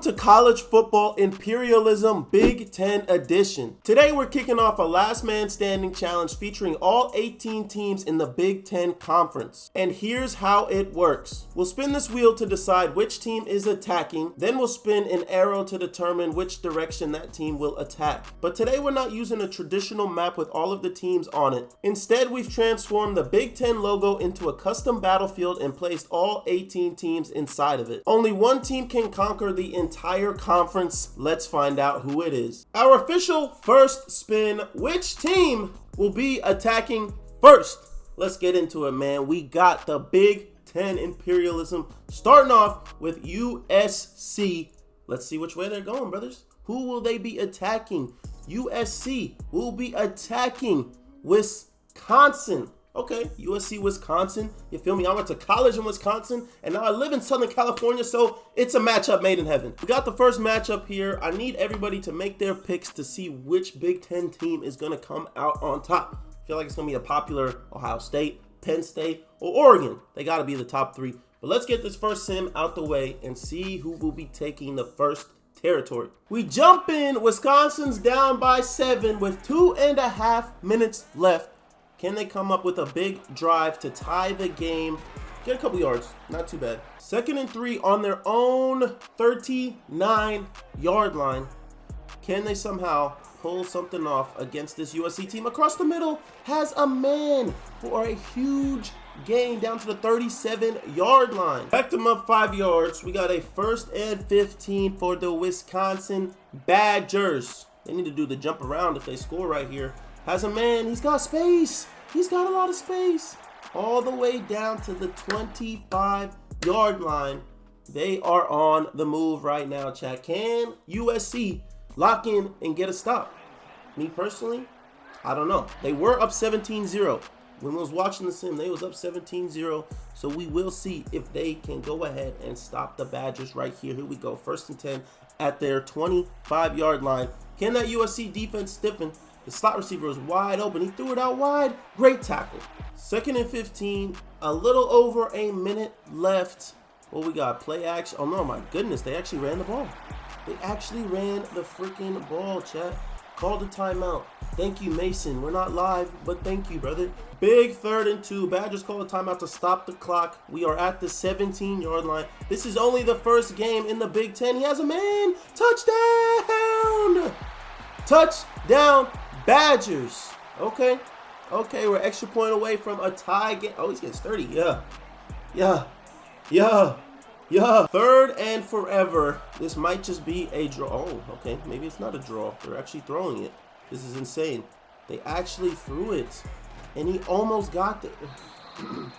to College Football Imperialism Big Ten Edition. Today we're kicking off a last man standing challenge featuring all 18 teams in the Big Ten Conference. And here's how it works. We'll spin this wheel to decide which team is attacking, then we'll spin an arrow to determine which direction that team will attack. But today we're not using a traditional map with all of the teams on it. Instead, we've transformed the Big Ten logo into a custom battlefield and placed all 18 teams inside of it. Only one team can conquer the entire conference. Let's find out who it is. Our official first spin, which team will be attacking first? Let's get into it, man. We got the Big Ten Imperialism starting off with USC. Let's see which way they're going, brothers. Who will they be attacking? USC will be attacking Wisconsin. Okay, USC, Wisconsin. You feel me? I went to college in Wisconsin, and now I live in Southern California, so it's a matchup made in heaven. We got the first matchup here. I need everybody to make their picks to see which Big Ten team is going to come out on top. I feel like it's going to be a popular Ohio State, Penn State, or Oregon. They got to be the top three. But let's get this first sim out the way and see who will be taking the first territory. We jump in. Wisconsin's down by 7 with 2.5 minutes left. Can they come up with a big drive to tie the game? Get a couple yards, not too bad. 2nd and 3 on their own 39-yard line. Can they somehow pull something off against this USC team? Across the middle has a man for a huge gain down to the 37-yard line. Backed them up 5 yards. We got a 1st and 15 for the Wisconsin Badgers. They need to do the jump around if they score right here. Has a man, he's got space. He's got a lot of space. All the way down to the 25-yard line. They are on the move right now, chat. Can USC lock in and get a stop? Me personally, I don't know. They were up 17-0. When I was watching the sim, they was up 17-0. So we will see if they can go ahead and stop the Badgers right here. Here we go. 1st and 10 at their 25-yard line. Can that USC defense stiffen? The slot receiver is wide open. He threw it out wide. Great tackle. 2nd and 15. A little over a minute left. What we got? Play action. Oh, no, my goodness. They actually ran the ball. They actually ran the freaking ball, chat. Called a timeout. Thank you, Mason. We're not live, but thank you, brother. Big 3rd and 2. Badgers call a timeout to stop the clock. We are at the 17-yard line. This is only the first game in the Big Ten. He has a man. Touchdown! Touchdown, Badgers. Okay, we're extra point away from a tie game. Oh, he's getting sturdy. Yeah. 3rd and forever. This might just be a draw. Oh, okay, maybe it's not a draw. They're actually throwing it. This is insane. They actually threw it, and he almost got it.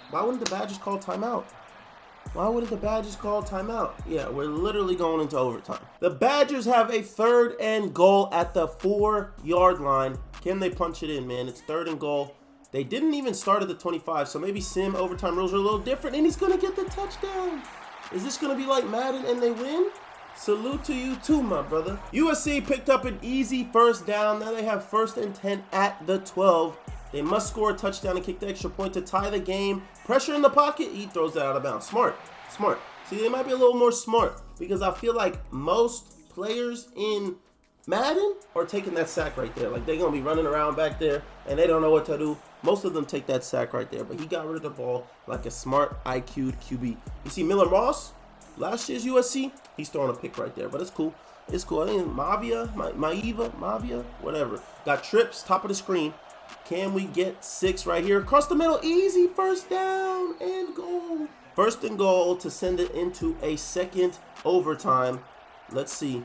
Why wouldn't the Badgers call timeout? Why wouldn't the Badgers call timeout? Yeah, we're literally going into overtime. The Badgers have a 3rd and goal at the 4-yard line. Can they punch it in, man? It's 3rd and goal. They didn't even start at the 25, so maybe sim overtime rules are a little different, and he's going to get the touchdown. Is this going to be like Madden and they win? Salute to you too, my brother. USC picked up an easy 1st down. Now they have 1st and 10 at the 12. They must score a touchdown and kick the extra point to tie the game. Pressure in the pocket. He throws that out of bounds. Smart. See, they might be a little more smart because I feel like most players in Madden are taking that sack right there. Like, they're going to be running around back there, and they don't know what to do. Most of them take that sack right there, but he got rid of the ball like a smart IQ'd QB. You see Miller Moss, last year's USC, he's throwing a pick right there, but it's cool. It's cool. I think Mavia, whatever. Got trips, top of the screen. Can we get 6 right here? Across the middle, easy 1st down and goal. 1st and goal to send it into a 2nd overtime. Let's see.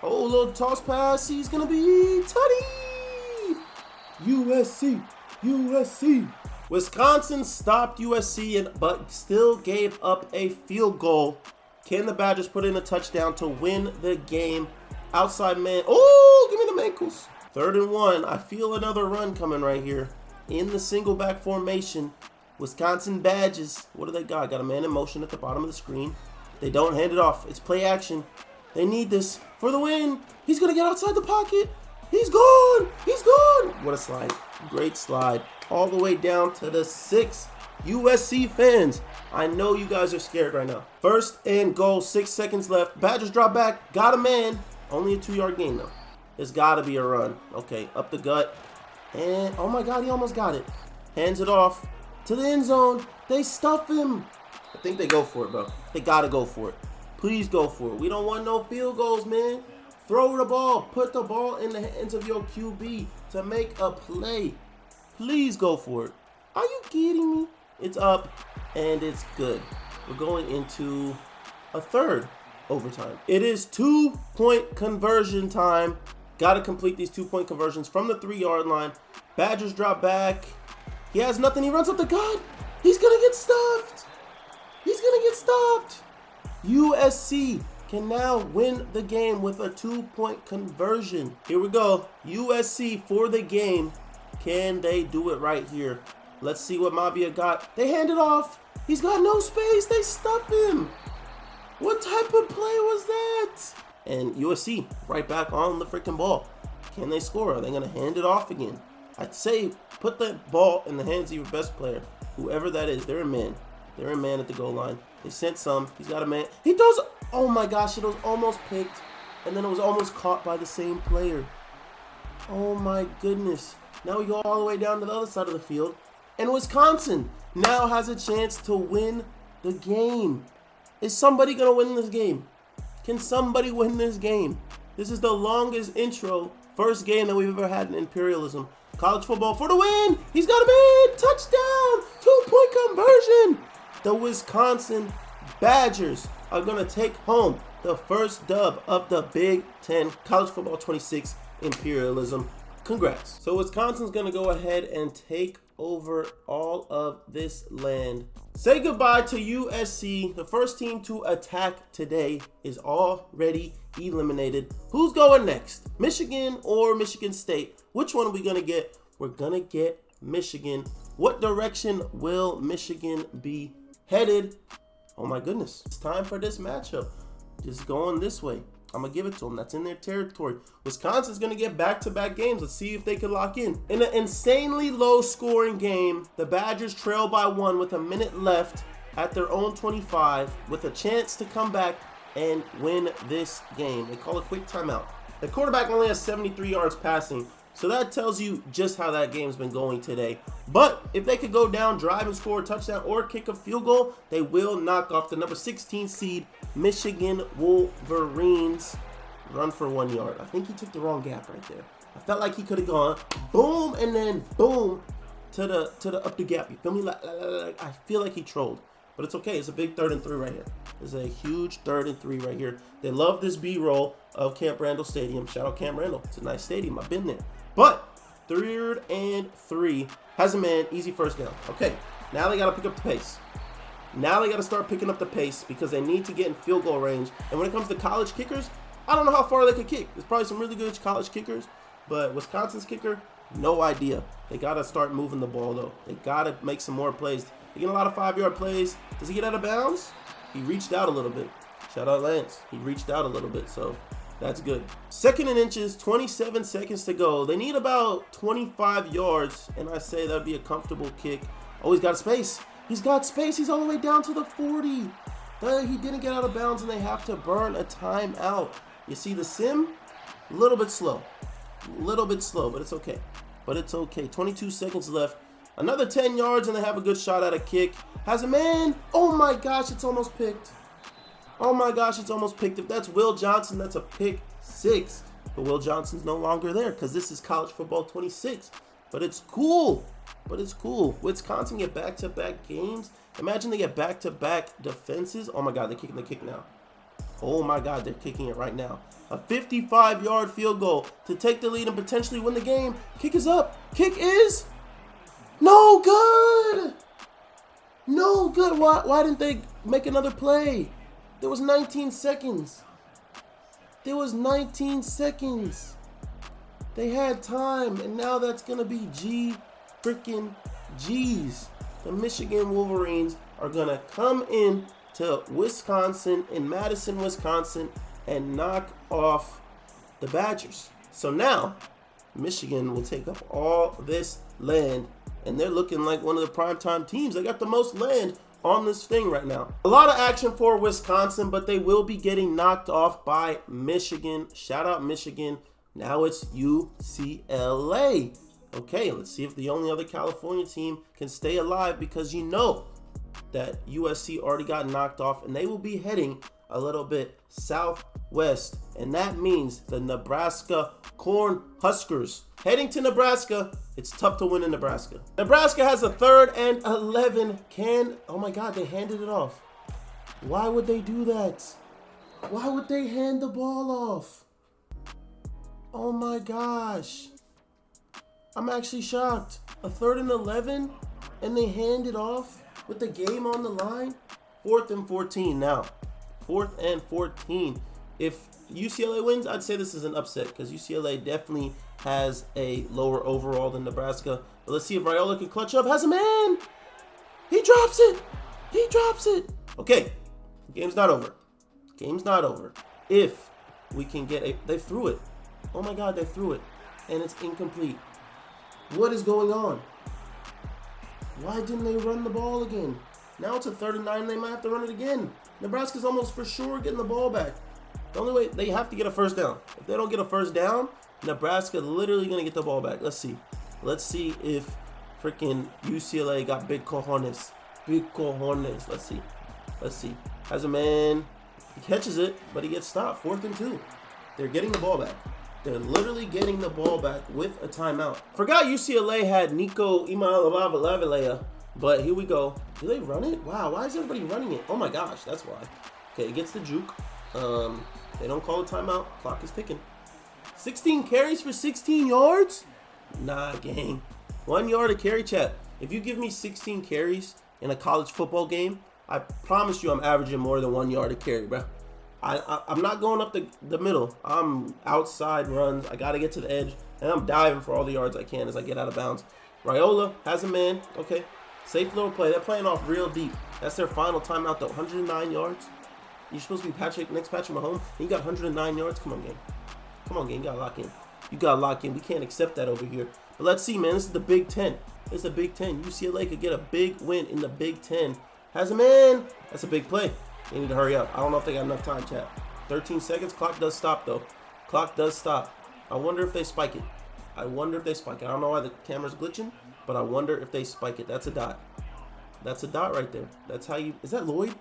Oh, little toss pass. He's going to be tutty. USC. Wisconsin stopped USC, but still gave up a field goal. Can the Badgers put in a touchdown to win the game? Outside man. Oh, give me the ankles. 3rd and 1. I feel another run coming right here. In the single back formation. Wisconsin Badgers. What do they got? Got a man in motion at the bottom of the screen. They don't hand it off. It's play action. They need this for the win. He's going to get outside the pocket. He's gone. What a slide. Great slide. All the way down to the 6 USC fans, I know you guys are scared right now. First and goal, 6 seconds left. Badgers drop back, got a man. Only a 2-yard gain though. It's gotta be a run. Okay, up the gut. And, oh my God, he almost got it. Hands it off to the end zone. They stuff him. I think they go for it, bro. They gotta go for it. Please go for it. We don't want no field goals, man. Throw the ball. Put the ball in the hands of your QB to make a play. Please go for it. Are you kidding me? It's up, and it's good. We're going into a third overtime. It is 2-point conversion time. Got to complete these 2-point conversions from the 3-yard line. Badgers drop back. He has nothing. He runs up the gut. He's going to get stuffed. He's going to get stopped. USC can now win the game with a 2-point conversion. Here we go. USC for the game. Can they do it right here? Let's see what Mavia got. They hand it off. He's got no space. They stuff him. What type of play was that? And USC right back on the freaking ball. Can they score? Are they going to hand it off again? I'd say put that ball in the hands of your best player. Whoever that is, they're a man. They're a man at the goal line. They sent some. He's got a man. He throws. Oh my gosh, it was almost picked. And then it was almost caught by the same player. Oh my goodness. Now we go all the way down to the other side of the field. And Wisconsin now has a chance to win the game. Is somebody going to win this game? Can somebody win this game? This is the longest intro, first game that we've ever had in Imperialism. College football for the win. He's got a man. Touchdown. 2-point conversion. The Wisconsin Badgers are going to take home the first dub of the Big Ten College Football 26 Imperialism. Congrats. So Wisconsin's going to go ahead and take over all of this land. Say goodbye to USC. The first team to attack today is already eliminated. Who's going next? Michigan or Michigan State? Which one are we going to get? We're going to get Michigan. What direction will Michigan be headed? Oh my goodness. It's time for this matchup. Just going this way. I'm going to give it to them. That's in their territory. Wisconsin's going to get back-to-back games. Let's see if they can lock in. In an insanely low-scoring game, the Badgers trail by 1 with a minute left at their own 25 with a chance to come back and win this game. They call a quick timeout. The quarterback only has 73 yards passing, so that tells you just how that game's been going today. But if they could go down, drive and score a touchdown or kick a field goal, they will knock off the number 16 seed Michigan Wolverines. Run for 1 yard. I think he took the wrong gap right there. I felt like he could have gone boom and then boom to the up the gap. You feel me? Like I feel like he trolled, but it's okay. It's a big 3rd and 3 right here. It's a huge 3rd and 3 right here. They love this B-roll of Camp Randall Stadium. Shout out Camp Randall. It's a nice stadium. I've been there. But 3rd and 3 has a man. Easy first down. Okay. Now they got to pick up the pace. Now they got to start picking up the pace because they need to get in field goal range. And when it comes to college kickers, I don't know how far they could kick. There's probably some really good college kickers, but Wisconsin's kicker, no idea. They got to start moving the ball, though. They got to make some more plays. They get a lot of 5-yard plays. Does he get out of bounds? He reached out a little bit. Shout out Lance. He reached out a little bit, so that's good. 2nd and inches, 27 seconds to go. They need about 25 yards, and I say that would be a comfortable kick. Oh, he's got space. He's got space. He's all the way down to the 40. He didn't get out of bounds, and they have to burn a timeout. You see the sim? A little bit slow. A little bit slow, but it's okay. But it's okay. 22 seconds left. Another 10 yards, and they have a good shot at a kick. Has a man. Oh, my gosh. It's almost picked. Oh, my gosh. It's almost picked. If that's Will Johnson, that's a pick 6. But Will Johnson's no longer there because this is college football 26. But it's cool. But it's cool. Wisconsin get back-to-back games. Imagine they get back-to-back defenses. Oh, my God. They're kicking the kick now. Oh, my God. They're kicking it right now. A 55-yard field goal to take the lead and potentially win the game. Kick is up. Kick is no good. No good. Why didn't they make another play? There was 19 seconds. There was 19 seconds. They had time, and now that's going to be freaking G's. The Michigan Wolverines are going to come in to Wisconsin, in Madison, Wisconsin, and knock off the Badgers. So now, Michigan will take up all this land, and they're looking like one of the primetime teams. They got the most land on this thing right now. A lot of action for Wisconsin, but they will be getting knocked off by Michigan. Shout out Michigan. Now it's UCLA. Okay, let's see if the only other California team can stay alive, because you know that USC already got knocked off, and they will be heading a little bit southwest, and that means the Nebraska Cornhuskers heading to Nebraska. It's tough to win in Nebraska. Nebraska has a 3rd and 11. Oh my God, they handed it off. Why would they do that? Why would they hand the ball off? Oh my gosh. I'm actually shocked. A 3rd and 11, and they hand it off with the game on the line. 4th and 14 now. 4th and 14. If UCLA wins, I'd say this is an upset, because UCLA definitely has a lower overall than Nebraska. But let's see if Raiola can clutch up. Has a man. He drops it. He drops it. Okay, game's not over. Game's not over. If we can get a... They threw it. Oh my God, they threw it. And it's incomplete. What is going on? Why didn't they run the ball again? Now it's a 3rd and 9. They might have to run it again. Nebraska's almost for sure getting the ball back. The only way, they have to get a first down. If they don't get a first down, Nebraska literally going to get the ball back. Let's see. Let's see if freaking UCLA got big cojones. Big cojones. Let's see. Let's see. Has a man. He catches it, but he gets stopped. 4th and 2. They're getting the ball back. They're literally getting the ball back with a timeout. Forgot UCLA had Nico Imalavalea, but here we go. Do they run it? Wow, why is everybody running it? Oh my gosh, that's why. Okay, it gets the juke. They don't call a timeout. Clock is ticking. 16 carries for 16 yards? Nah, gang. 1 yard a carry, chat. If you give me 16 carries in a college football game, I promise you I'm averaging more than 1 yard a carry, bro. I'm not going up the middle. I'm outside runs. I got to get to the edge, and I'm diving for all the yards I can as I get out of bounds. Raiola has a man. Okay, safe little play. They're playing off real deep. That's their final timeout, though. 109 yards. You're supposed to be Patrick Mahomes, and you got 109 yards. Come on, gang. Come on, gang. You got to lock in. You got to lock in. We can't accept that over here. But let's see, man. This is the Big Ten. This is the Big Ten. UCLA could get a big win in the Big Ten. Has a man. That's a big play. They need to hurry up. I don't know if they got enough time, chat. 13 seconds. Clock does stop, though. Clock does stop. I wonder if they spike it. I wonder if they spike it. I don't know why the camera's glitching, but I wonder if they spike it. That's a dot. That's a dot right there. That's how you... Is that Lloyd?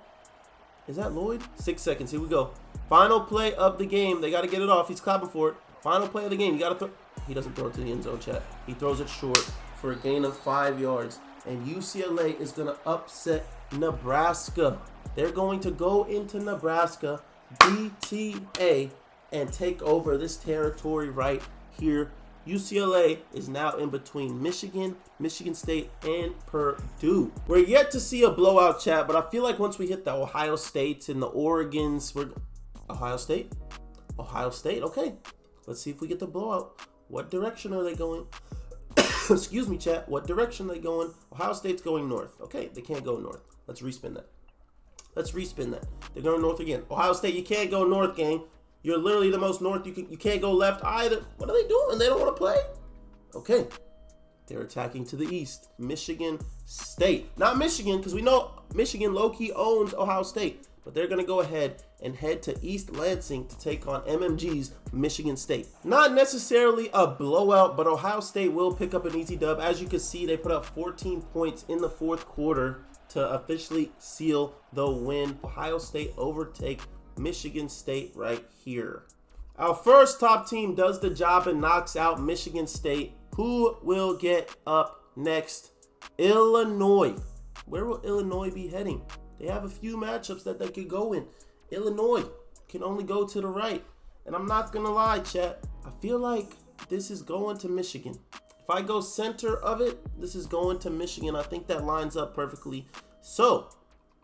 Is that Lloyd? 6 seconds. Here we go. Final play of the game. They got to get it off. He's clapping for it. Final play of the game. You got to throw... He doesn't throw it to the end zone, chat. He throws it short for a gain of 5 yards. And UCLA is going to upset Nebraska. They're going to go into Nebraska, BTA, and take over this territory right here. UCLA is now in between Michigan, Michigan State, and Purdue. We're yet to see a blowout, chat, but I feel like once we hit the Ohio States and the Oregons, Ohio State? Ohio State, okay. Let's see if we get the blowout. What direction are they going? Excuse me, chat. What direction are they going? Ohio State's going north. Okay, they can't go north. Let's respin that. Let's respin that. They're going north again. Ohio State, you can't go north, gang. You're literally the most north. You can't go left either. What are they doing? They don't want to play? Okay. They're attacking to the east. Michigan State. Not Michigan, because we know Michigan low-key owns Ohio State. But they're going to go ahead and head to East Lansing to take on MMG's Michigan State. Not necessarily a blowout, but Ohio State will pick up an easy dub. As you can see, they put up 14 points in the fourth quarter to officially seal the win. Ohio State overtake Michigan State right here. Our first top team does the job and knocks out Michigan State. Who will get up next? Illinois. Where will Illinois be heading? They have a few matchups that they could go in. Illinois can only go to the right. And I'm not going to lie, chat. I feel like this is going to Michigan. If I go center of it, this is going to Michigan. I think that lines up perfectly. So,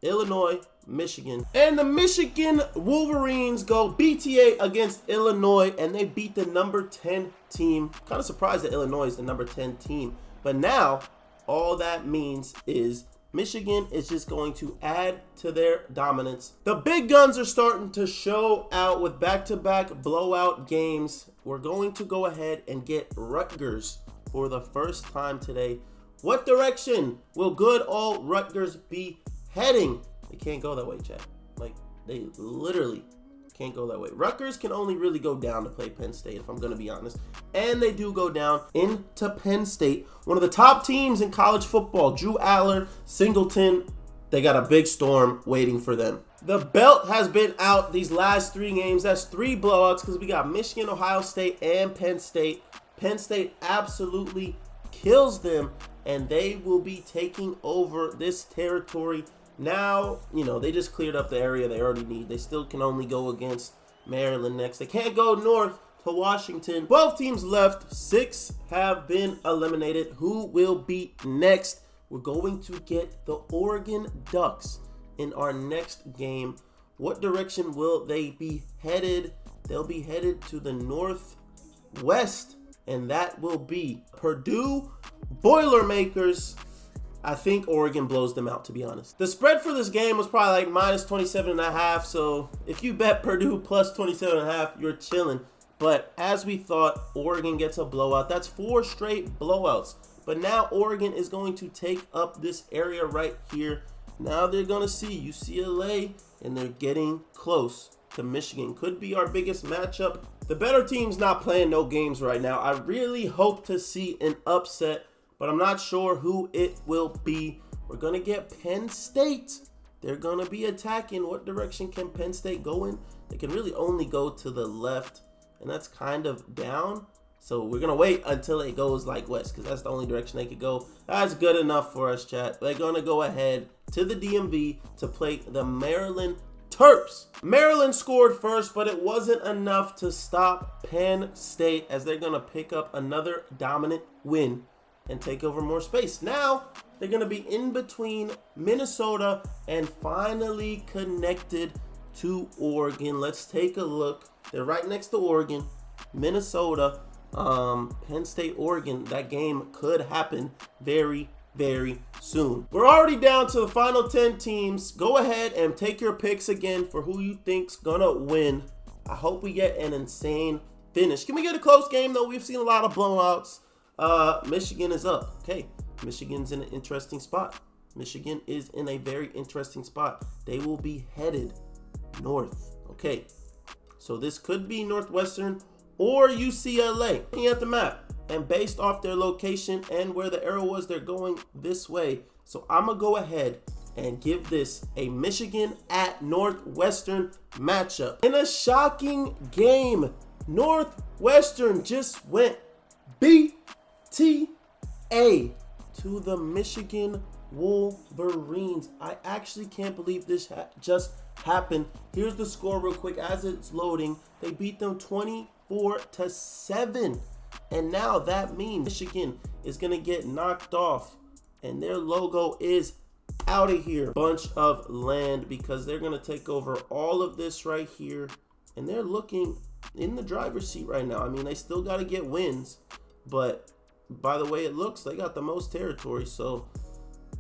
Illinois, Michigan. And the Michigan Wolverines go BTA against Illinois, and they beat the number 10 team. Kind of surprised that Illinois is the number 10 team. But now, all that means is Michigan is just going to add to their dominance. The big guns are starting to show out with back-to-back blowout games. We're going to go ahead and get Rutgers for the first time today. What direction will good old Rutgers be heading? They can't go that way, chat. Like, they literally can't go that way. Rutgers can only really go down to play Penn State, if I'm going to be honest. And they do go down into Penn State. One of the top teams in college football, Drew Aller, Singleton. They got a big storm waiting for them. The belt has been out these last 3 games. That's 3 blowouts because we got Michigan, Ohio State, and Penn State. Penn State absolutely kills them, and they will be taking over this territory. Now, you know, they just cleared up the area they already need. They still can only go against Maryland next. They can't go north to Washington. 12 teams left. 6 have been eliminated. Who will be next? We're going to get the Oregon Ducks in our next game. What direction will they be headed? They'll be headed to the northwest, and that will be Purdue Boilermakers. I think Oregon blows them out, to be honest. The spread for this game was probably like minus 27.5. So if you bet Purdue plus 27.5, you're chilling. But as we thought, Oregon gets a blowout. That's 4 straight blowouts. But now Oregon is going to take up this area right here. Now they're going to see UCLA, and they're getting close to Michigan. Could be our biggest matchup. The better team's not playing no games right now. I really hope to see an upset, but I'm not sure who it will be. We're going to get Penn State. They're going to be attacking. What direction can Penn State go in? They can really only go to the left, and that's kind of down. So we're going to wait until it goes like west, because that's the only direction they could go. That's good enough for us, chat. They're going to go ahead to the DMV to play the Maryland Terps. Maryland scored first, but it wasn't enough to stop Penn State, as they're going to pick up another dominant win and take over more space. Now they're going to be in between Minnesota and finally connected to Oregon. Let's take a look. They're right next to Oregon, Minnesota, Penn State, Oregon. That game could happen very, very soon. We're already down to the final 10 teams. Go ahead and take your picks again for who you think's gonna win. I hope we get an insane finish. Can we get a close game though? We've seen a lot of blowouts. Michigan is up. Okay, Michigan's in an interesting spot. Michigan is in a very interesting spot. They will be headed north. Okay, so this could be Northwestern or UCLA. Looking at the map, and based off their location and where the arrow was, they're going this way. So I'm gonna go ahead and give this a Michigan at Northwestern matchup. In a shocking game, Northwestern just went BTA to the Michigan Wolverines. I actually can't believe this just happened. Here's the score real quick as it's loading. They beat them 24-7. And now that means Michigan is going to get knocked off, and their logo is out of here. Bunch of land, because they're going to take over all of this right here, and they're looking in the driver's seat right now. I mean, they still got to get wins, but by the way it looks, they got the most territory, so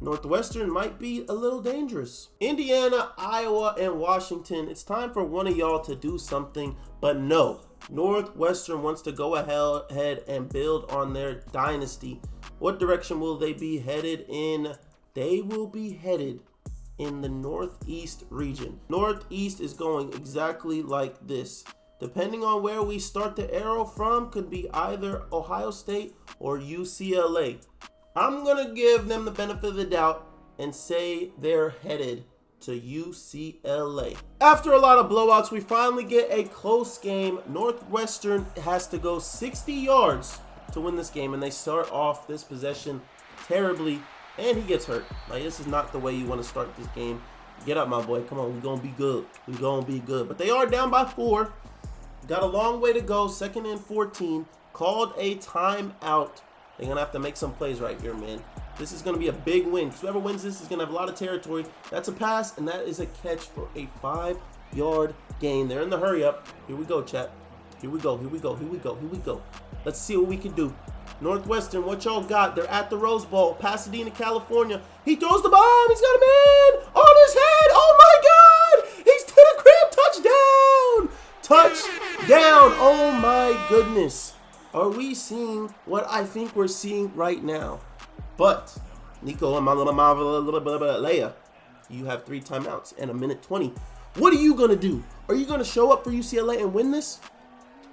Northwestern might be a little dangerous. Indiana, Iowa, and Washington. It's time for one of y'all to do something, but no. Northwestern wants to go ahead and build on their dynasty. What direction will they be headed in? They will be headed in the Northeast region. Northeast is going exactly like this. Depending on where we start the arrow from, could be either Ohio State or UCLA. I'm going to give them the benefit of the doubt and say they're headed to UCLA. After a lot of blowouts, we finally get a close game. Northwestern has to go 60 yards to win this game, and they start off this possession terribly, and he gets hurt. Like, this is not the way you want to start this game. Get up, my boy. Come on, we're going to be good. We're going to be good. But they are down by 4. Got a long way to go. 2nd and 14. Called a timeout. They're going to have to make some plays right here, man. This is going to be a big win. Whoever wins this is going to have a lot of territory. That's a pass, and that is a catch for a 5-yard gain. They're in the hurry up. Here we go, chat. Here we go. Here we go. Here we go. Here we go. Let's see what we can do. Northwestern, what y'all got? They're at the Rose Bowl, Pasadena, California. He throws the bomb. He's got a man on his head. Oh, my God. He's to the crib. Touchdown. Touchdown. Oh, my goodness. Are we seeing what I think we're seeing right now? But, Nico Leia, you have 3 timeouts and a minute 20. What are you going to do? Are you going to show up for UCLA and win this?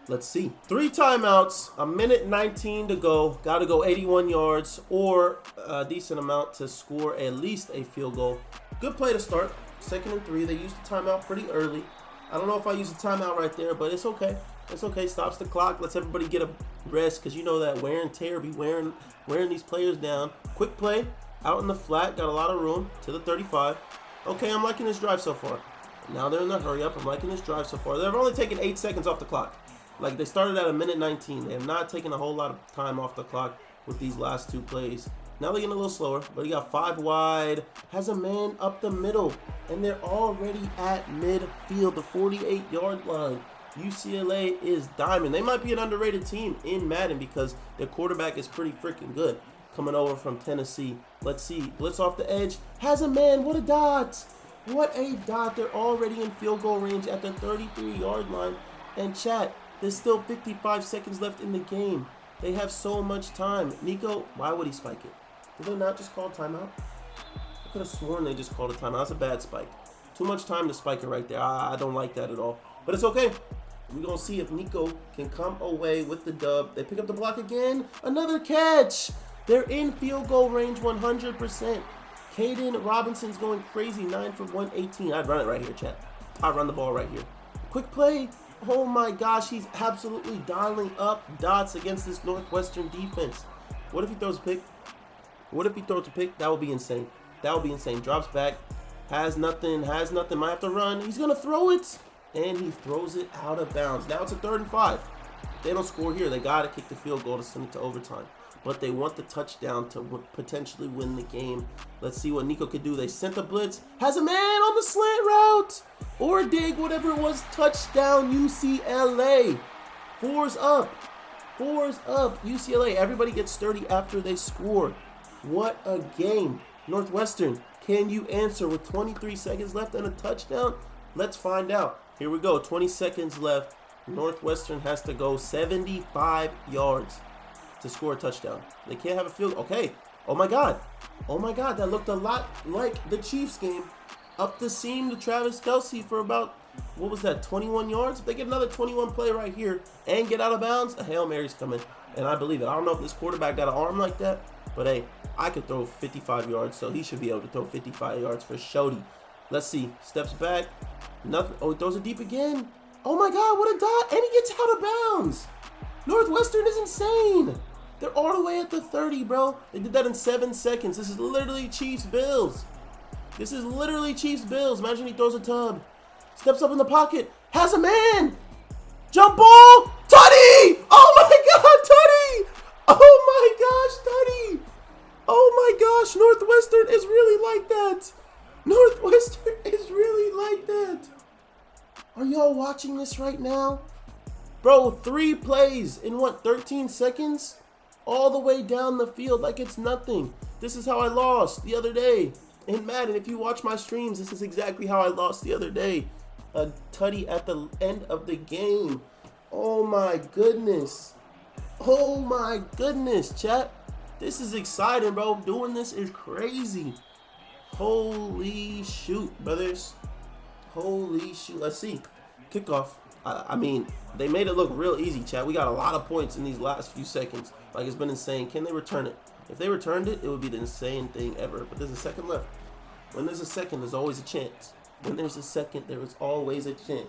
Let's see. 3 timeouts, a minute 19 to go. Got to go 81 yards or a decent amount to score at least a field goal. Good play to start. 2nd and 3. They used the timeout pretty early. I don't know if I used the timeout right there, but it's okay. It's okay. Stops the clock. Lets everybody get a rest because you know that wear and tear be wearing these players down. Quick play out in the flat. Got a lot of room to the 35. Okay, I'm liking this drive so far. Now they're in the hurry up. I'm liking this drive so far. They've only taken 8 seconds off the clock. Like, they started at a minute 19. They have not taken a whole lot of time off the clock with these last 2 plays. Now they're getting a little slower, but he got 5 wide. Has a man up the middle, and they're already at midfield, the 48-yard line. UCLA is diamond. They might be an underrated team in Madden because their quarterback is pretty freaking good. Coming over from Tennessee. Let's see. Blitz off the edge. Has a man. What a dot. What a dot. They're already in field goal range at the 33-yard line. And chat, there's still 55 seconds left in the game. They have so much time. Nico, why would he spike it? Did they not just call a timeout? I could have sworn they just called a timeout. That's a bad spike. Too much time to spike it right there. I don't like that at all. But it's okay. We're going to see if Nico can come away with the dub. They pick up the block again. Another catch. They're in field goal range 100%. Caden Robinson's going crazy. 9 for 118. I'd run it right here, chat. I'd run the ball right here. Quick play. Oh my gosh, he's absolutely dialing up dots against this Northwestern defense. What if he throws a pick? What if he throws a pick? That would be insane. That would be insane. Drops back. Has nothing. Might have to run. He's going to throw it. And he throws it out of bounds. Now it's a 3rd and 5. If they don't score here, they got to kick the field goal to send it to overtime. But they want the touchdown to potentially win the game. Let's see what Nico could do. They sent the blitz. Has a man on the slant route. Or a dig, whatever it was. Touchdown, UCLA. 4's up. 4's up. UCLA. Everybody gets sturdy after they score. What a game. Northwestern, can you answer with 23 seconds left and a touchdown? Let's find out. Here we go. 20 seconds left. Northwestern has to go 75 yards to score a touchdown. They can't have a field. Okay. Oh my God. Oh my God. That looked a lot like the Chiefs game. Up the seam to Travis Kelce for about, what was that, 21 yards? If they get another 21 play right here and get out of bounds, a Hail Mary's coming. And I believe it. I don't know if this quarterback got an arm like that, but hey, I could throw 55 yards, so he should be able to throw 55 yards for Shody. Let's see. Steps back. Nothing. Oh, he throws it deep again. Oh my God, what a dot. And he gets out of bounds. Northwestern is insane. They're all the way at the 30, bro. They did that in 7 seconds. This is literally Chiefs Bills. This is literally Chiefs Bills. Imagine he throws a tub. Steps up in the pocket. Has a man. Jump ball. Tutty. Oh my God, Tutty. Oh my gosh, Tutty. Oh my gosh, Northwestern is really like that. Northwestern is really like that. Are y'all watching this right now? Bro, 3 plays in what, 13 seconds? All the way down the field like it's nothing. This is how I lost the other day in Madden. If you watch my streams, this is exactly how I lost the other day. A tutty at the end of the game. Oh my goodness. Oh my goodness, chat. This is exciting, bro. Doing this is crazy. Holy shoot, brothers. Holy shoot. Let's see. Kickoff. I mean, they made it look real easy, chat. We got a lot of points in these last few seconds. Like, it's been insane. Can they return it? If they returned it, it would be the insane thing ever. But there's a second left. When there's a second, there's always a chance. When there's a second, there is always a chance.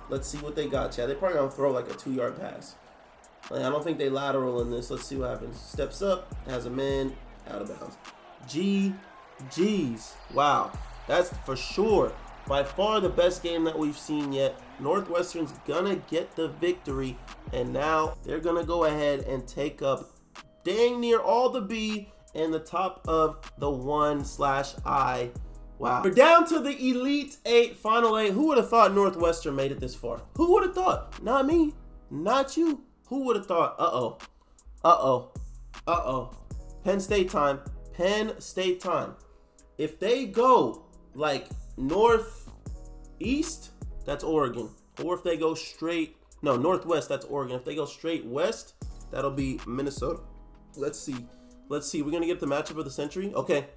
Let's see what they got, chat. They're probably going to throw like a 2-yard pass. Like, I don't think they lateral in this. Let's see what happens. Steps up. Has a man. Out of bounds. GG's. Wow. That's for sure. By far the best game that we've seen yet. Northwestern's gonna get the victory, and now they're gonna go ahead and take up dang near all the B and the top of the 1/I. Wow. We're down to the Elite 8, Final 8. Who would have thought Northwestern made it this far? Who would have thought? Not me. Not you. Who would have thought? Uh-oh. Uh-oh. Uh-oh. Penn State time. Penn State time. If they go like northeast, that's Oregon. Or if they go straight, no, northwest, that's Oregon. If they go straight west, That'll be Minnesota. Let's see. We're going to get the matchup of the century. Okay.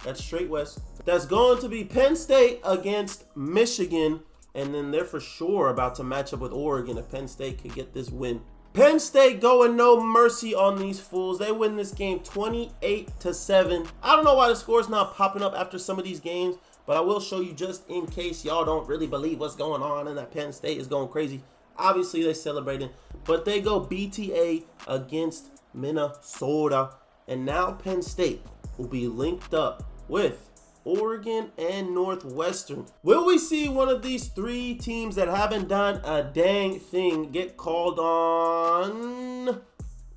That's straight west. That's going to be Penn State against Michigan. And then they're for sure about to match up with Oregon if Penn State could get this win. Penn State going no mercy on these fools. They win this game 28-7. I don't know why the score's not popping up after some of these games, but I will show you just in case y'all don't really believe what's going on and that Penn State is going crazy. Obviously, they celebrating, but they go BTA against Minnesota. And now Penn State will be linked up with Oregon and Northwestern. Will we see one of these three teams that haven't done a dang thing get called on?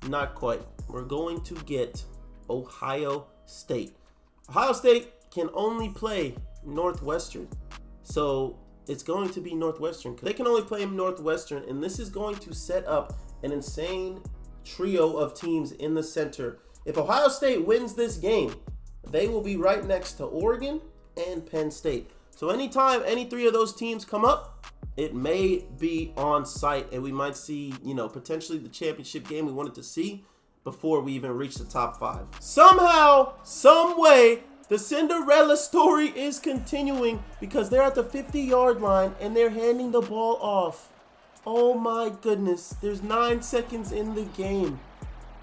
Not quite. We're going to get Ohio State. Ohio State can only play Northwestern. So it's going to be Northwestern. They can only play Northwestern, and this is going to set up an insane trio of teams in the center. If Ohio State wins this game, they will be right next to Oregon and Penn State. So anytime any three of those teams come up, it may be on site, and we might see, potentially the championship game we wanted to see before we even reach the top 5. Somehow, some way, the Cinderella story is continuing because they're at the 50-yard line and they're handing the ball off. Oh my goodness, there's 9 seconds in the game.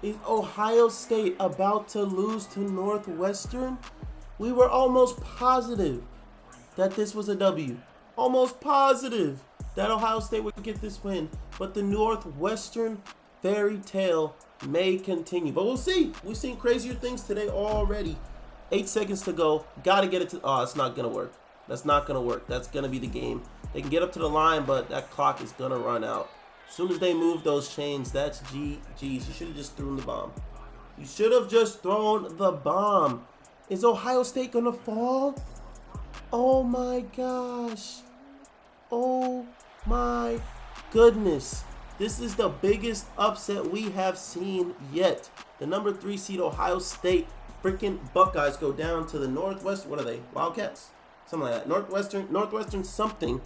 Is Ohio State about to lose to Northwestern? We were almost positive that this was a W. Almost positive that Ohio State would get this win. But the Northwestern fairy tale may continue. But we'll see. We've seen crazier things today already. 8 seconds to go. Got to get it to... Oh, it's not going to work. That's not going to work. That's going to be the game. They can get up to the line, but that clock is going to run out. As soon as they move those chains, that's GG's. You should have just thrown the bomb. You should have just thrown the bomb. Is Ohio State going to fall? Oh my gosh. Oh my goodness. This is the biggest upset we have seen yet. The number 3 seed Ohio State freaking Buckeyes go down to the Northwest. What are they? Wildcats? Something like that. Northwestern something.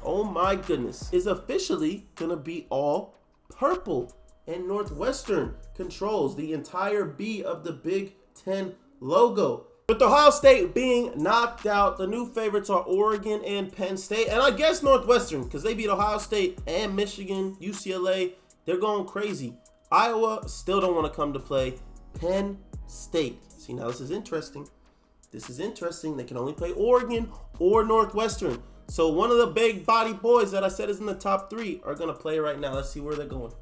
Oh my goodness, is officially gonna be all purple, and Northwestern controls the entire B of the Big Ten logo. With Ohio State being knocked out, the new favorites are Oregon and Penn State, and I guess Northwestern, because they beat Ohio State and Michigan, UCLA. They're going crazy. Iowa still don't want to come to play. Penn State. See, now this is interesting. This is interesting. They can only play Oregon or Northwestern. So one of the big body boys that I said is in the top 3 are going to play right now. Let's see where they're going.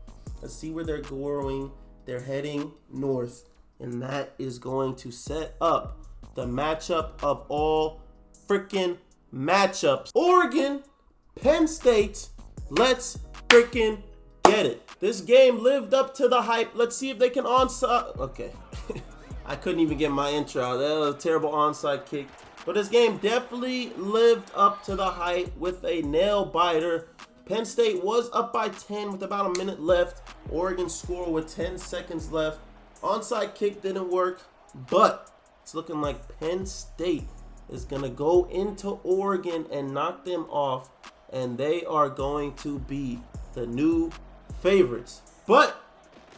Let's see where they're going. They're heading north. And that is going to set up the matchup of all freaking matchups. Oregon, Penn State, let's freaking get it. This game lived up to the hype. Let's see if they can onside. Okay. I couldn't even get my intro out. That was a terrible onside kick. But this game definitely lived up to the hype with a nail biter. Penn State was up by 10 with about a minute left. Oregon scored with 10 seconds left. Onside kick didn't work, but it's looking like Penn State is going to go into Oregon and knock them off, and they are going to be the new favorites. But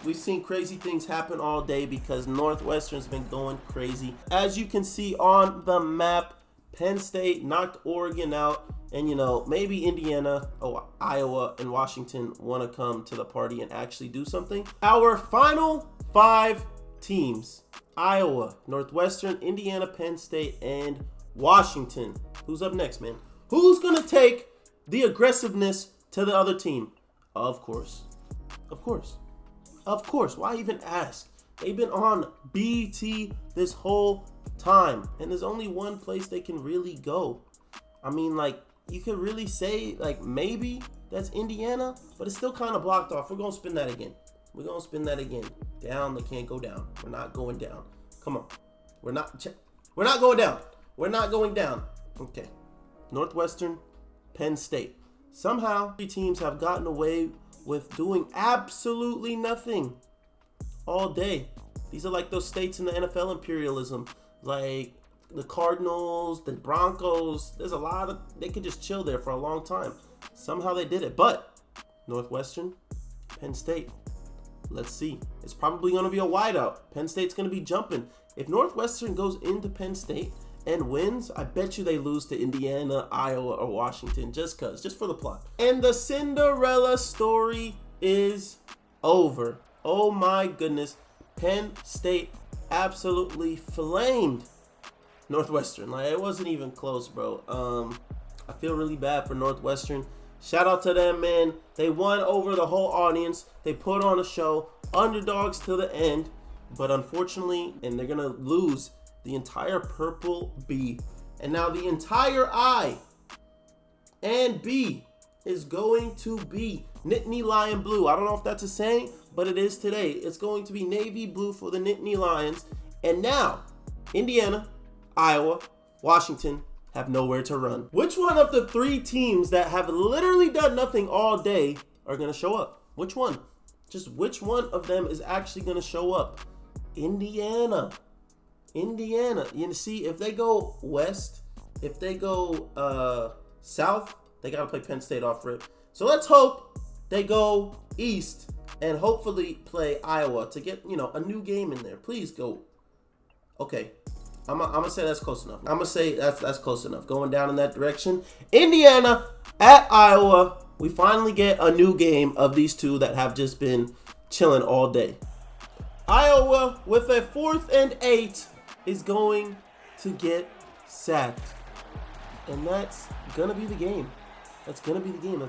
we've seen crazy things happen all day because Northwestern's been going crazy. As you can see on the map, Penn State knocked Oregon out. And, maybe Indiana, Iowa, and Washington want to come to the party and actually do something. Our final 5 teams: Iowa, Northwestern, Indiana, Penn State, and Washington. Who's up next, man? Who's going to take the aggressiveness to the other team? Of course. Of course. Of course. Why even ask? They've been on BT this whole time, and there's only one place they can really go. I mean, you could really say, maybe that's Indiana, but it's still kind of blocked off. We're going to spin that again. We're going to spin that again. Down, they can't go down. We're not going down. Come on. We're not going down. We're not going down. Okay. Northwestern, Penn State. Somehow, 3 teams have gotten away with doing absolutely nothing all day. These are like those states in the NFL imperialism, like the Cardinals, the Broncos. There's a lot of, they could just chill there for a long time. Somehow they did it. But Northwestern, Penn State, Let's see. It's probably going to be a wideout. Penn State's going to be jumping. If Northwestern goes into Penn State and wins, I bet you they lose to Indiana, Iowa, or Washington just for the plot. And the Cinderella story is over. Oh my goodness. Penn State absolutely flamed Northwestern. Like, it wasn't even close, bro. I feel really bad for Northwestern. Shout out to them, man. They won over the whole audience. They put on a show, underdogs to the end, but unfortunately, and they're going to lose the entire purple B. And now the entire I and B is going to be Nittany Lion Blue. I don't know if that's a saying, but it is today. It's going to be navy blue for the Nittany Lions. And now, Indiana, Iowa, Washington have nowhere to run. Which one of the three teams that have literally done nothing all day are going to show up? Which one? Just which one of them is actually going to show up? Indiana. You see, if they go west, if they go south, they got to play Penn State off rip. So let's hope they go east and hopefully play Iowa to get, a new game in there. Please go. Okay. I'm gonna say that's close enough. I'm gonna say that's close enough. Going down in that direction. Indiana at Iowa. We finally get a new game of these two that have just been chilling all day. Iowa with a 4th and 8 is going to get sacked. And that's gonna be the game. That's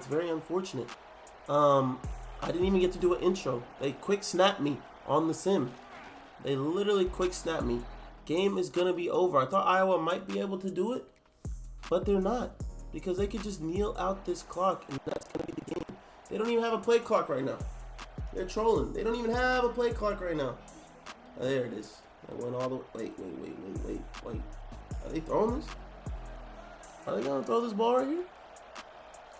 very unfortunate. I didn't even get to do an intro. They quick snapped me on the sim. They literally quick snapped me. Game is going to be over. I thought Iowa might be able to do it, but they're not, because they could just kneel out this clock and that's going to be the game. They don't even have a play clock right now. They're trolling. They don't even have a play clock right now. Oh, there it is. I went all the way. Wait. Are they throwing this? Are they going to throw this ball right here?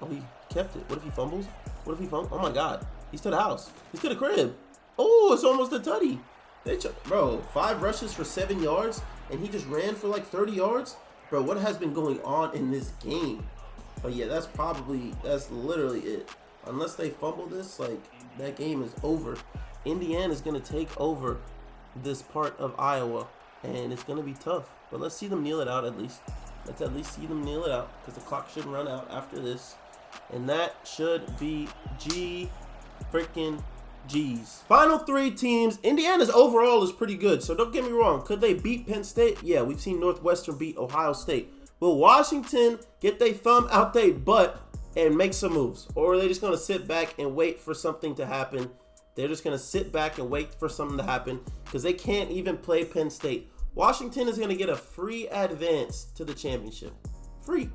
Oh, he kept it. What if he fumbles? Oh my God. He's to the house. He's to the crib. Oh, it's almost a tutty. Bro, 5 rushes for 7 yards, and he just ran for like 30 yards? Bro, what has been going on in this game? But yeah, that's literally it. Unless they fumble this, like, that game is over. Indiana's going to take over this part of Iowa, and it's going to be tough. But let's see them kneel it out at least. Let's at least see them kneel it out, because the clock should run out after this. And that should be freaking G's. Final 3 teams. Indiana's overall is pretty good, so don't get me wrong. Could they beat Penn State? Yeah, we've seen Northwestern beat Ohio State. Will Washington get their thumb out their butt and make some moves? Or are they just going to sit back and wait for something to happen? They're just going to sit back and wait for something to happen because they can't even play Penn State. Washington is going to get a free advance to the championship. Free.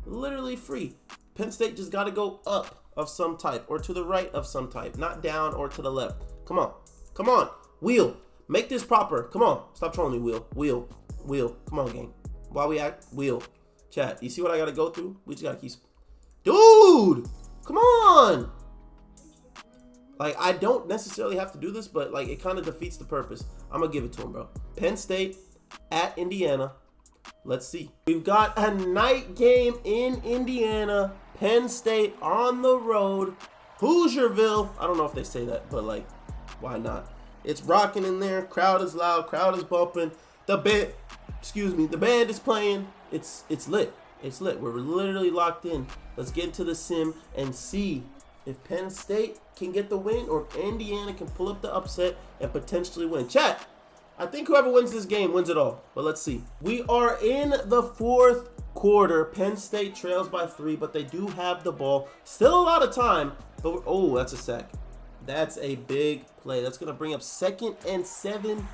Literally free. Penn State just got to go up of some type or to the right of some type, not down or to the left. Come on, wheel, make this proper. Come on, stop trolling me. Wheel, come on, gang. While we act, wheel, chat, you see what I gotta go through? We just gotta keep, dude, come on. Like, I don't necessarily have to do this, but like, it kind of defeats the purpose. I'm gonna give it to him, bro. Penn State at Indiana. Let's see. We've got a night game in Indiana. Penn State on the road. Hoosierville. I don't know if they say that, but like, why not? It's rocking in there. Crowd is loud. Crowd is bumping. The band is playing. It's lit. It's lit. We're literally locked in. Let's get into the sim and see if Penn State can get the win or if Indiana can pull up the upset and potentially win. Chat, I think whoever wins this game wins it all, but let's see. We are in the 4th quarter. Penn State trails by 3, but they do have the ball. Still a lot of time, but oh, that's a sack. That's a big play. That's going to bring up 2nd and 17.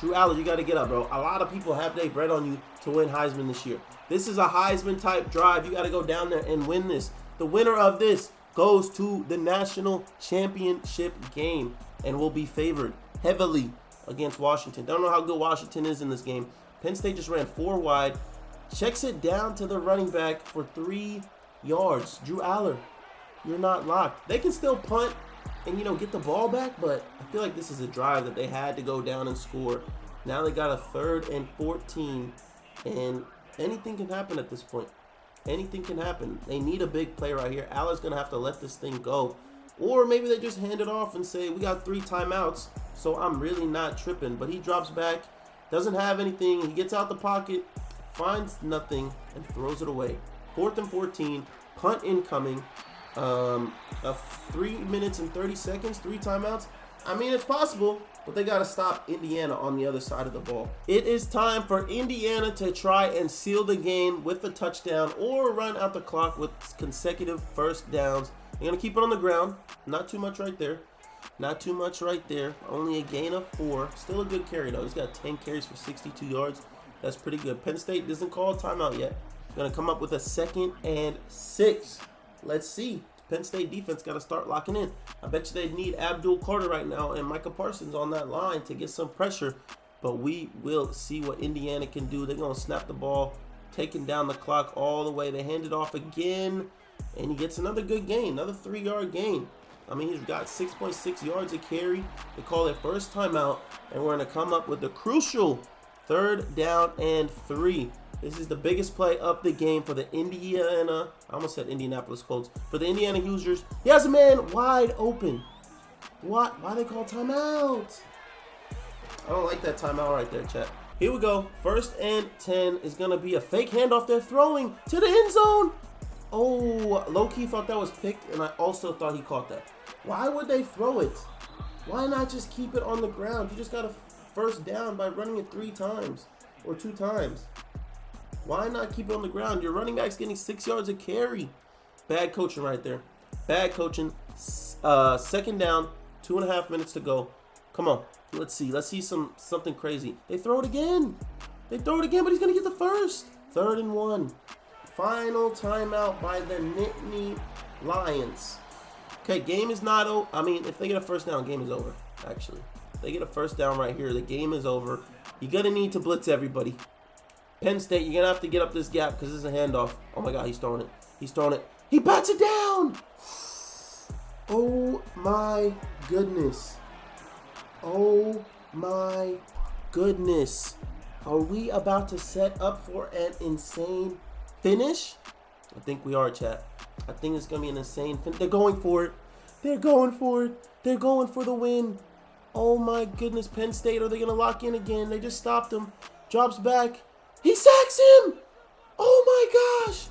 Drew Allen, you got to get up, bro. A lot of people have their bread on you to win Heisman this year. This is a Heisman-type drive. You got to go down there and win this. The winner of this goes to the national championship game and will be favored heavily against Washington. Don't know how good Washington is in this game. Penn State just ran 4 wide. Checks it down to the running back for 3 yards. Drew Aller, you're not locked. They can still punt and, get the ball back, but I feel like this is a drive that they had to go down and score. Now they got a 3rd and 14, and anything can happen at this point. Anything can happen. They need a big play right here. Aller's going to have to let this thing go. Or maybe they just hand it off and say, we got 3 timeouts, so I'm really not tripping. But he drops back, doesn't have anything. He gets out the pocket, finds nothing, and throws it away. 4th and 14, punt incoming. 3 minutes and 30 seconds, 3 timeouts. I mean, it's possible, but they got to stop Indiana on the other side of the ball. It is time for Indiana to try and seal the game with a touchdown or run out the clock with consecutive first downs. They're going to keep it on the ground. Not too much right there. Not too much right there. Only a gain of 4. Still a good carry, though. He's got 10 carries for 62 yards. That's pretty good. Penn State doesn't call a timeout yet. Going to come up with a 2nd and 6. Let's see. Penn State defense got to start locking in. I bet you they need Abdul Carter right now and Micah Parsons on that line to get some pressure. But we will see what Indiana can do. They're going to snap the ball, taking down the clock all the way. They hand it off again, and he gets another good gain, another 3-yard gain. I mean, he's got 6.6 yards a carry. They call it first timeout, and we're going to come up with the crucial 3rd down and 3. This is the biggest play of the game for the Indiana, I almost said Indianapolis Colts, for the Indiana Hoosiers. He has a man wide open. Why they call timeout? I don't like that timeout right there, chat. Here we go. 1st and 10 is going to be a fake handoff. They're throwing to the end zone. Oh, low-key thought that was picked, and I also thought he caught that. Why would they throw it? Why not just keep it on the ground? You just got a first down by running it 3 times or 2 times. Why not keep it on the ground? Your running back's getting 6 yards a carry. Bad coaching right there. Bad coaching. 2nd down, 2.5 minutes to go. Come on. Let's see. Let's see something crazy. They throw it again. They throw it again, but he's going to get the first. 3rd and 1. Final timeout by the Nittany Lions. Okay, game is not over. I mean, if they get a first down, game is over, actually. If they get a first down right here, the game is over. You're going to need to blitz everybody. Penn State, you're going to have to get up this gap because this is a handoff. Oh, my God, he's throwing it. He's throwing it. He bats it down. Oh, my goodness. Oh, my goodness. Are we about to set up for an insane finish? I think we are, chat. I think it's going to be an insane finish. They're going for it. They're going for it. They're going for the win. Oh, my goodness. Penn State, are they going to lock in again? They just stopped him. Drops back. He sacks him! Oh my gosh!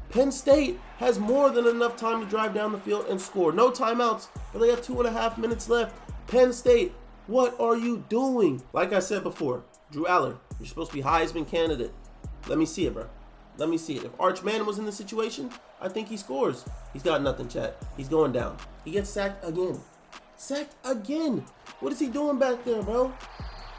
Penn State has more than enough time to drive down the field and score. No timeouts, but they got 2.5 minutes left. Penn State, what are you doing? Like I said before, Drew Aller, you're supposed to be Heisman candidate. Let me see it, bro. Let me see it. If Arch Manning was in this situation, I think he scores. He's got nothing, chat. He's going down. He gets sacked again. Sacked again. What is he doing back there, bro?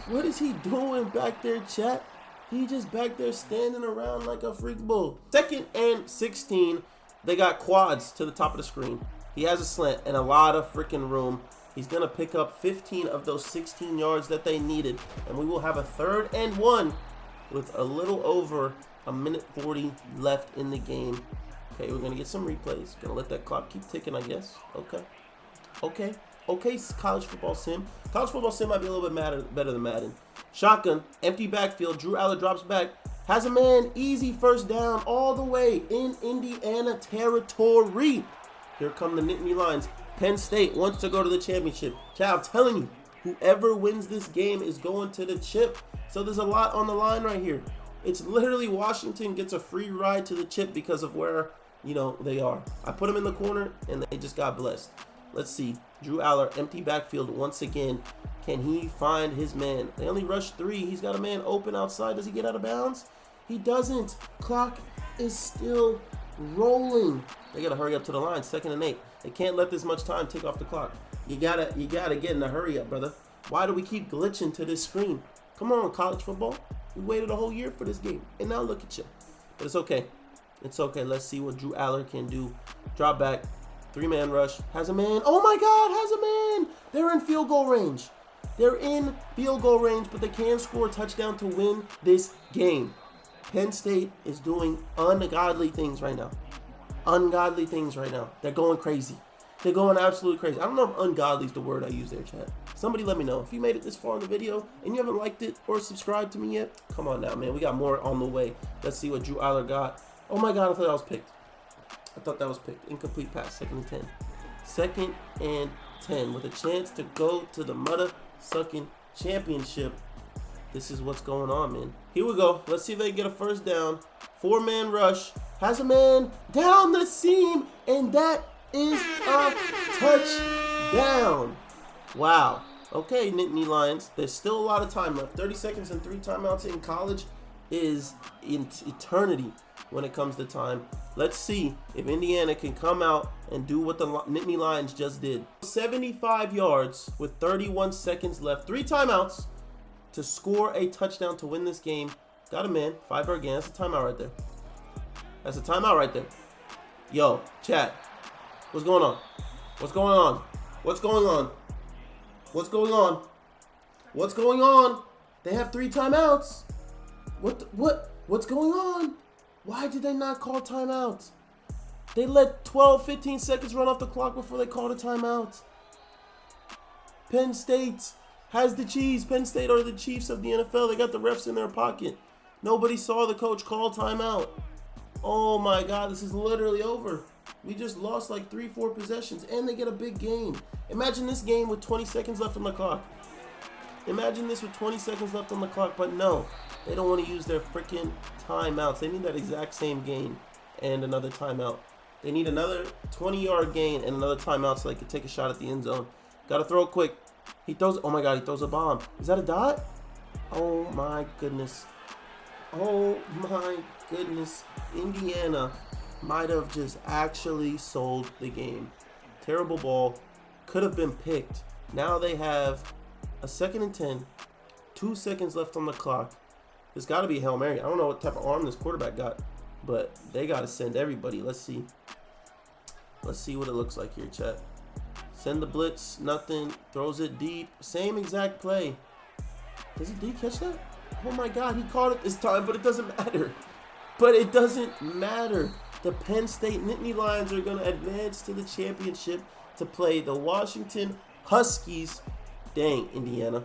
What is he doing back there, chat? He just back there standing around like a freak bull. 2nd and 16. They got quads to the top of the screen. He has a slant and a lot of freaking room. He's going to pick up 15 of those 16 yards that they needed. And we will have a 3rd and 1 with a little over a minute 40 left in the game. Okay, we're going to get some replays. Going to let that clock keep ticking, I guess. Okay, college football sim. College football sim might be a little bit better than Madden. Shotgun, empty backfield. Drew Aller drops back. Has a man, easy first down all the way in Indiana territory. Here come the Nittany Lions. Penn State wants to go to the championship. Child, I'm telling you, whoever wins this game is going to the chip. So there's a lot on the line right here. It's literally Washington gets a free ride to the chip because of where, they are. I put them in the corner, and they just got blessed. Let's see. Drew Aller, empty backfield once again. Can he find his man? They only rushed 3. He's got a man open outside. Does he get out of bounds? He doesn't. Clock is still rolling. They got to hurry up to the line. 2nd and 8. They can't let this much time tick off the clock. You gotta get in a hurry up, brother. Why do we keep glitching to this screen? Come on, college football. We waited a whole year for this game, and now look at you. But it's okay. It's okay. Let's see what Drew Aller can do. Drop back. 3-man rush. Has a man. Oh my God, has a man. They're in field goal range. They're in field goal range, but they can score a touchdown to win this game. Penn State is doing ungodly things right now. Ungodly things right now. They're going crazy. They're going absolutely crazy. I don't know if ungodly is the word I use there, chat. Somebody let me know. If you made it this far in the video and you haven't liked it or subscribed to me yet, come on now, man. We got more on the way. Let's see what Drew Aller got. Oh my God, I thought that was picked. Incomplete pass, 2nd and 10. 2nd and 10 with a chance to go to the mother-sucking championship. This is what's going on, man. Here we go. Let's see if they can get a first down. 4-man rush. Has a man down the seam, and that is a touchdown. Wow. Okay, Nittany Lions. There's still a lot of time left. 30 seconds and 3 timeouts in college is eternity when it comes to time. Let's see if Indiana can come out and do what the Nittany Lions just did. 75 yards with 31 seconds left. 3 timeouts to score a touchdown to win this game. Got him in. 5-yard gain. That's a timeout right there. That's a timeout right there. Yo, chat. What's going on? What's going on? What's going on? What's going on? What's going on? They have 3 timeouts. What's going on? Why did they not call timeouts? They let 12, 15 seconds run off the clock before they called a timeout. Penn State has the cheese. Penn State are the Chiefs of the NFL. They got the refs in their pocket. Nobody saw the coach call timeout. Oh my God, this is literally over. We just lost like 3-4 possessions, and they get a big gain. Imagine this game with 20 seconds left on the clock. Imagine this with 20 seconds left on the clock, but no. They don't want to use their freaking timeouts. They need that exact same gain and another timeout. They need another 20-yard gain and another timeout so they can take a shot at the end zone. Got to throw it quick. He throws, oh my God, he throws a bomb. Is that a dot? Oh my goodness. Oh my goodness. Indiana might have just actually sold the game. Terrible ball. Could have been picked. Now they have a 2nd and 10. 2 seconds left on the clock. There's got to be a Hail Mary. I don't know what type of arm this quarterback got, but they got to send everybody. Let's see. Let's see what it looks like here, chat. Send the blitz. Nothing. Throws it deep. Same exact play. Does D catch that? Oh my God, he caught it this time, but it doesn't matter. But it doesn't matter. The Penn State Nittany Lions are going to advance to the championship to play the Washington Huskies. Dang, Indiana.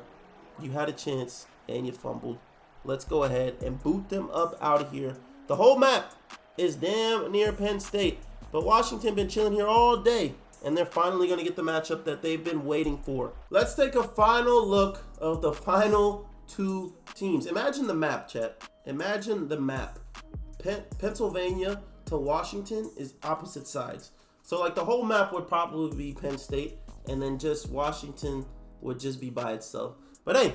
You had a chance, and you fumbled. Let's go ahead and boot them up out of here. The whole map is damn near Penn State, but Washington been chilling here all day, and they're finally going to get the matchup that they've been waiting for. Let's take a final look of the final 2 teams. Imagine the map, chat. Imagine the map. Pennsylvania to Washington is opposite sides. So like the whole map would probably be Penn State, and then just Washington would just be by itself. But hey,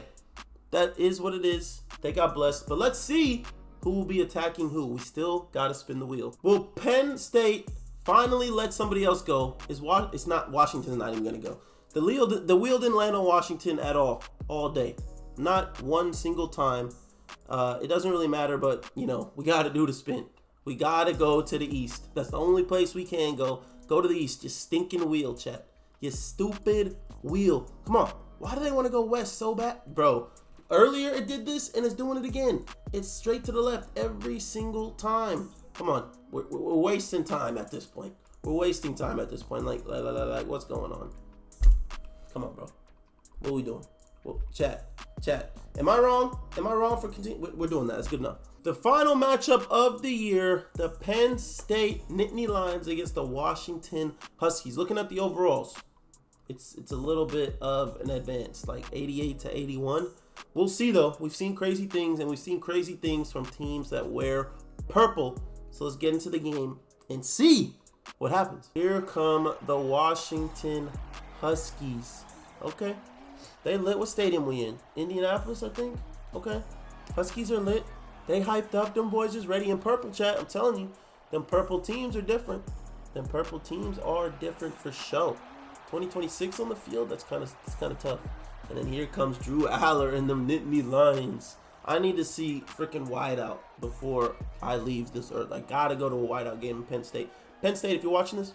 that is what it is. They got blessed. But let's see who will be attacking who. We still got to spin the wheel. Will Penn State finally let somebody else go? It's not. Washington's not even going to go. The wheel didn't land on Washington at all day. Not one single time. It doesn't really matter, but, you know, we got to do the spin. We got to go to the East. That's the only place we can go. Go to the East. You stinking wheel, chat. You stupid wheel. Come on. Why do they want to go West so bad? Bro, earlier it did this, and it's doing it again. It's straight to the left every single time. Come on. We're wasting time at this point. We're wasting time at this point. Like, what's going on? Come on, bro. What are we doing? Well, chat. Am I wrong? Am I wrong for continuing? We're doing that. That's good enough. The final matchup of the year, the Penn State Nittany Lions against the Washington Huskies. Looking at the overalls, it's a little bit of an advance, like 88 to 81. We'll see, though. We've seen crazy things, and we've seen crazy things from teams that wear purple. So let's get into the game and see what happens. Here come the Washington Huskies. Okay. They lit. What stadium we in? Indianapolis, I think. Okay. Huskies are lit. They hyped up. Them boys is ready in purple, chat. I'm telling you. Them purple teams are different. Them purple teams are different for sure. 2026 on the field, that's kind of tough. And then here comes Drew Aller and them Nittany Lions. I need to see freaking whiteout before I leave this earth. I gotta go to a whiteout game in Penn State. Penn State, if you're watching this,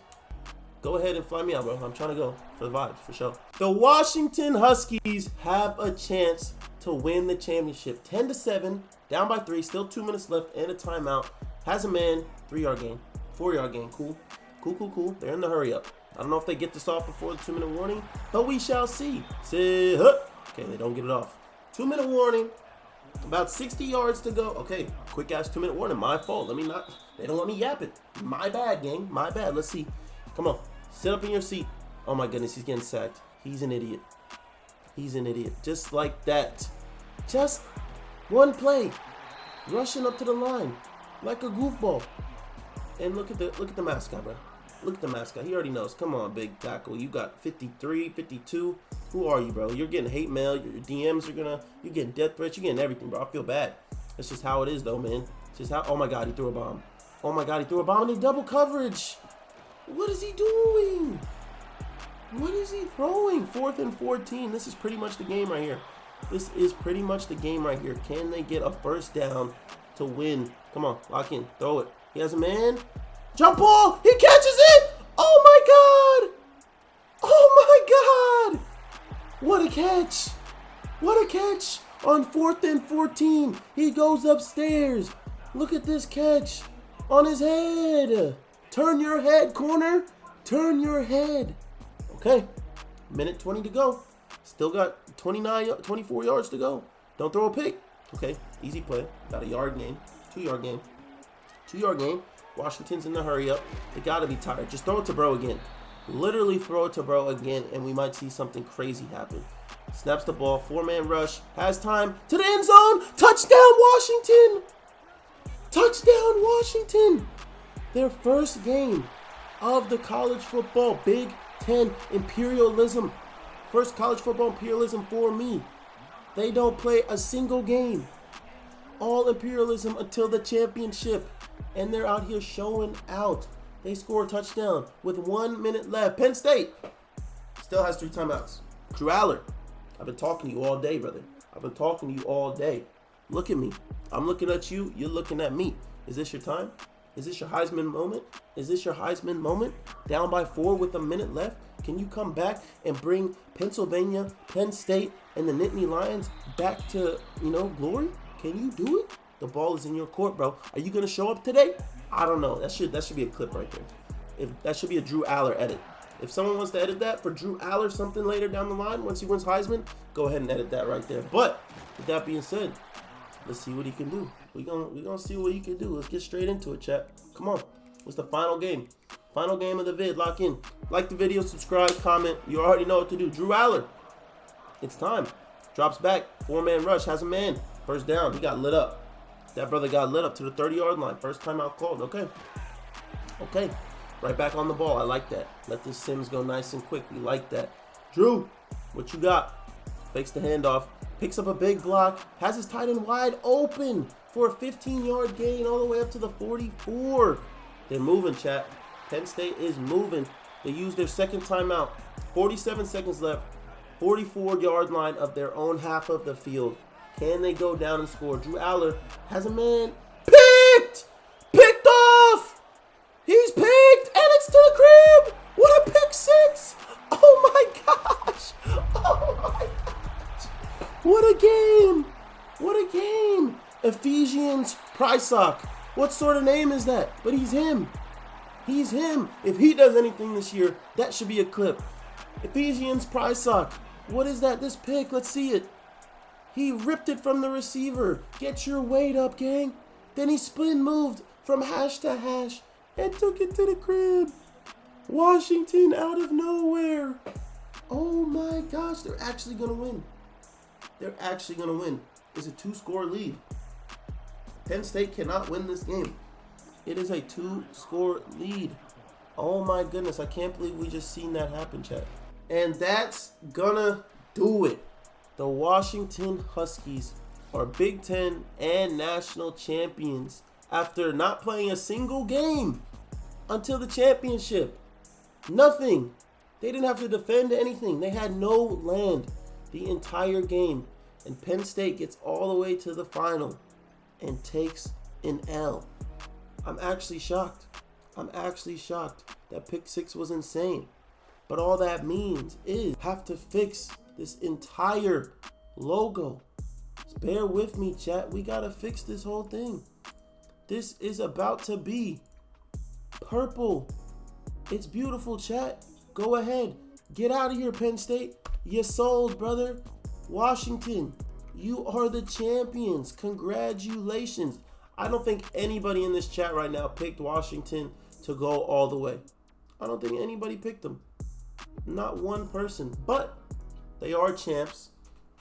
go ahead and fly me out, bro. I'm trying to go for the vibes, for sure. The Washington Huskies have a chance to win the championship. 10-7, down by 3, still 2 minutes left and a timeout. Has a man, 3-yard gain, 4-yard gain. Cool. They're in the hurry up. I don't know if they get this off before the 2-minute warning, but we shall see. Okay, they don't get it off. 2-minute warning. About 60 yards to go. Okay, quick ass 2-minute warning. My fault. They don't let me yap it. My bad, gang. My bad. Let's see. Come on. Sit up in your seat. Oh my goodness, he's getting sacked. He's an idiot. He's an idiot. Just like that. Just one play. Rushing up to the line like a goofball. And look at the mascot, bro. Look at the mascot. He already knows. Come on, big tackle. You got 53, 52. Who are you, bro? You're getting hate mail. Your DMs are you're getting death threats. You're getting everything, bro. I feel bad. That's just how it is, though, man. It's just how. Oh my God, he threw a bomb. Oh my God, he threw a bomb into double coverage. What is he doing? What is he throwing? 4th and 14. This is pretty much the game right here. This is pretty much the game right here. Can they get a first down to win? Come on, lock in. Throw it. He has a man. Jump ball. He catches it. Oh my God. Oh my God. What a catch. What a catch. On 4th and 14. He goes upstairs. Look at this catch. On his head. Turn your head, corner. Turn your head. Okay. Minute 20 to go. Still got 24 yards to go. Don't throw a pick. Okay. Easy play. Got a yard gain. 2-yard gain. 2-yard gain. Washington's in the hurry up. They got to be tired. Just throw it to bro again. Literally throw it to bro again, and we might see something crazy happen. Snaps the ball. 4-man rush. Has time. To the end zone. Touchdown, Washington. Touchdown, Washington. Their first game of the college football Big Ten Imperialism. First college football Imperialism for me. They don't play a single game. All Imperialism until the championship. And they're out here showing out. They score a touchdown with 1 minute left. Penn State still has 3 timeouts. Drew Aller, I've been talking to you all day, brother. I've been talking to you all day. Look at me. I'm looking at you. You're looking at me. Is this your time? Is this your Heisman moment? Is this your Heisman moment? Down by 4 with a minute left? Can you come back and bring Pennsylvania, Penn State, and the Nittany Lions back to, glory? Can you do it? The ball is in your court, bro. Are you going to show up today? I don't know. That should be a clip right there. That should be a Drew Aller edit. If someone wants to edit that for Drew Aller something later down the line, once he wins Heisman, go ahead and edit that right there. But with that being said, let's see what he can do. We're gonna see what he can do. Let's get straight into it, chat. Come on. What's the final game? Final game of the vid. Lock in. Like the video, subscribe, comment. You already know what to do. Drew Aller. It's time. Drops back. 4-man rush. Has a man. First down. He got lit up. That brother got lit up to the 30-yard line. First time out called. Okay. Okay. Right back on the ball. I like that. Let this Sims go nice and quick. We like that. Drew, what you got? Fakes the handoff. Picks up a big block. Has his tight end wide open for a 15-yard gain all the way up to the 44. They're moving, chat. Penn State is moving. They use their second timeout. 47 seconds left. 44-yard line of their own half of the field. Can they go down and score? Drew Aller has a man. Picked! Picked off! He's picked, and it's to the crib! What a pick six! Oh my gosh! Oh my gosh! What a game! What a game! Ephesians Prysock. What sort of name is that? But he's him. He's him. If he does anything this year, that should be a clip. Ephesians Prysock. What is that? This pick. Let's see it. He ripped it from the receiver. Get your weight up, gang. Then he spin moved from hash to hash and took it to the crib. Washington out of nowhere. Oh my gosh. They're actually going to win. They're actually going to win. It's a 2-score lead. Penn State cannot win this game. It is a 2-score lead. Oh my goodness. I can't believe we just seen that happen, chat. And that's gonna do it. The Washington Huskies are Big Ten and national champions after not playing a single game until the championship. Nothing. They didn't have to defend anything. They had no land the entire game. And Penn State gets all the way to the final and takes an L. I'm actually shocked. I'm actually shocked. That pick six was insane. But all that means is have to fix this entire logo. Just bear with me, chat. We gotta fix this whole thing. This is about to be purple. It's beautiful, chat. Go ahead. Get out of here, Penn State. You sold, brother. Washington, you are the champions. Congratulations. I don't think anybody in this chat right now picked Washington to go all the way. I don't think anybody picked them. Not one person, but they are champs.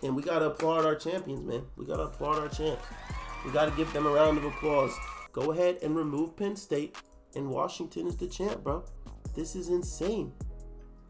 And we got to applaud our champions, man. We got to applaud our champs. We got to give them a round of applause. Go ahead and remove Penn State, and Washington is the champ, bro. This is insane.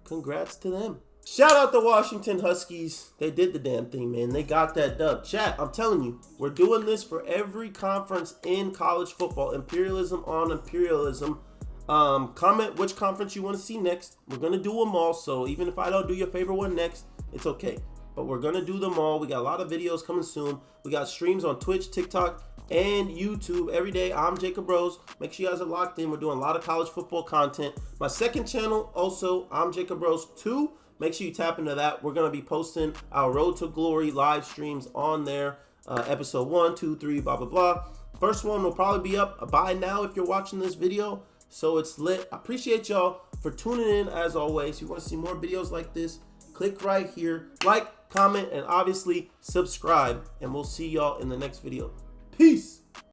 Congrats to them. Shout out the Washington Huskies. They did the damn thing, man. They got that dub. Chat, I'm telling you, we're doing this for every conference in college football. Imperialism on imperialism. Comment which conference you want to see next. We're going to do them all, so even if I don't do your favorite one next, it's okay. But we're going to do them all. We got a lot of videos coming soon. We got streams on Twitch, TikTok, and YouTube every day. I'm jacobrose. Make sure you guys are locked in. We're doing a lot of college football content. My second channel, also, I'm jacobrose 2. Make sure you tap into that. We're going to be posting our Road to Glory live streams on there. Episode 1, 2, 3, blah, blah, blah. First one will probably be up by now if you're watching this video. So it's lit. I appreciate y'all for tuning in as always. If you want to see more videos like this, click right here. Like, comment, and obviously subscribe. And we'll see y'all in the next video. Peace.